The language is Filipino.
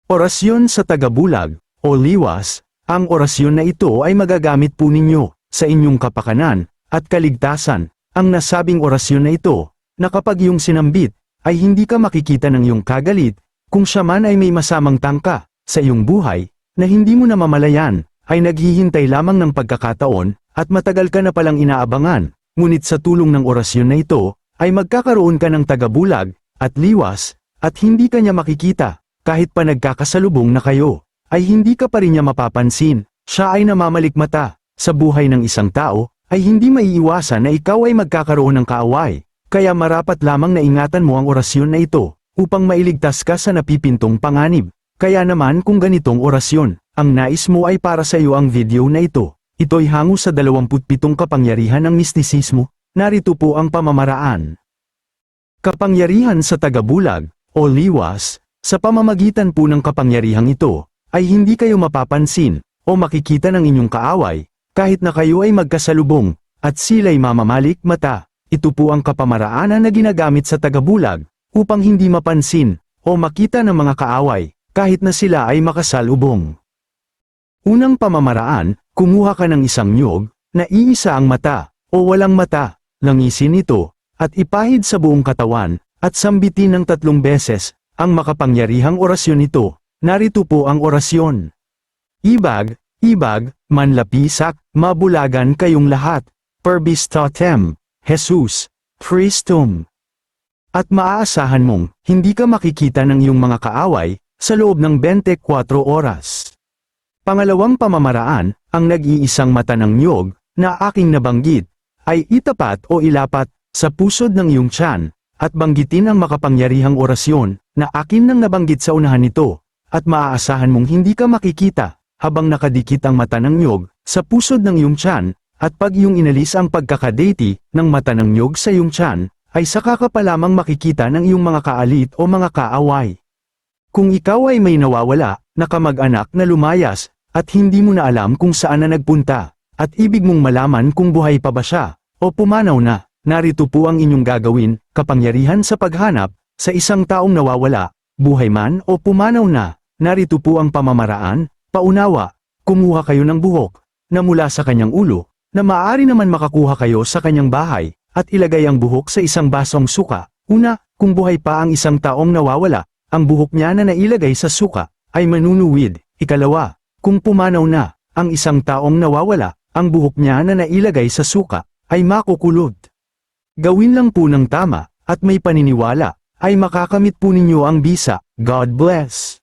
Orasyon sa tagabulag, o liwas. Ang orasyon na ito ay magagamit po ninyo sa inyong kapakanan at kaligtasan. Ang nasabing orasyon na ito, na kapag iyong sinambit, ay hindi ka makikita ng iyong kagalit, kung siya man ay may masamang tangka sa iyong buhay, na hindi mo namamalayan, ay naghihintay lamang ng pagkakataon, at matagal ka na palang inaabangan, ngunit sa tulong ng orasyon na ito, ay magkakaroon ka ng tagabulag, at liwas, at hindi ka niya makikita, kahit pa nagkakasalubong na kayo, ay hindi ka pa rin niya mapapansin, siya ay namamalikmata. Sa buhay ng isang tao, ay hindi maiiwasan na ikaw ay magkakaroon ng kaaway, kaya marapat lamang na ingatan mo ang orasyon na ito, upang mailigtas ka sa napipintong panganib. Kaya naman kung ganitong orasyon, ang nais mo ay para sa iyo ang video na ito. Ito'y hango sa 27 kapangyarihan ng mistisismo, narito po ang pamamaraan. Kapangyarihan sa tagabulag, o liwas. Sa pamamagitan po ng kapangyarihang ito, ay hindi kayo mapapansin, o makikita ng inyong kaaway, kahit na kayo ay magkasalubong, at sila'y mamamalik mata. Ito po ang kapamaraanan na ginagamit sa tagabulag, upang hindi mapansin, o makita ng mga kaaway, kahit na sila ay makasalubong. Unang pamamaraan, kumuha ka ng isang niyog, na iisa ang mata, o walang mata, langisin ito, at ipahid sa buong katawan, at sambitin ng 3 beses, ang makapangyarihang orasyon nito. Narito po ang orasyon. Ibag, ibag, manlapisak, mabulagan kayong lahat, perbis totem, Jesus, Christum. At maaasahan mong, hindi ka makikita ng iyong mga kaaway, sa loob ng 24 oras. Pangalawang pamamaraan, ang nag-iisang mata ng niyog, na aking nabanggit, ay itapat o ilapat, sa pusod ng iyong tiyan, at banggitin ang makapangyarihang orasyon, na akin nang nabanggit sa unahan nito, at maaasahan mong hindi ka makikita, habang nakadikit ang mata ng niyog, sa pusod ng iyong tiyan, at pag iyong inalis ang pagkakadeti, ng mata ng niyog sa iyong tiyan, ay saka ka pa lamang makikita ng iyong mga kaalit o mga kaaway. Kung ikaw ay may nawawala, na kamag-anak na lumayas, at hindi mo na alam kung saan na nagpunta, at ibig mong malaman kung buhay pa ba siya, o pumanaw na, narito po ang inyong gagawin, kapangyarihan sa paghanap, sa isang taong nawawala, buhay man o pumanaw na. Narito po ang pamamaraan, paunawa, kumuha kayo ng buhok, na mula sa kanyang ulo, na maaari naman makakuha kayo sa kanyang bahay, at ilagay ang buhok sa isang basong suka. Una, kung buhay pa ang isang taong nawawala, ang buhok niya na nailagay sa suka, ay manunuwid. Ikalawa, kung pumanaw na, ang isang taong nawawala, ang buhok niya na nailagay sa suka, ay makukulot. Gawin lang po ng tama, at may paniniwala, ay makakamit po ninyo ang bisa. God bless.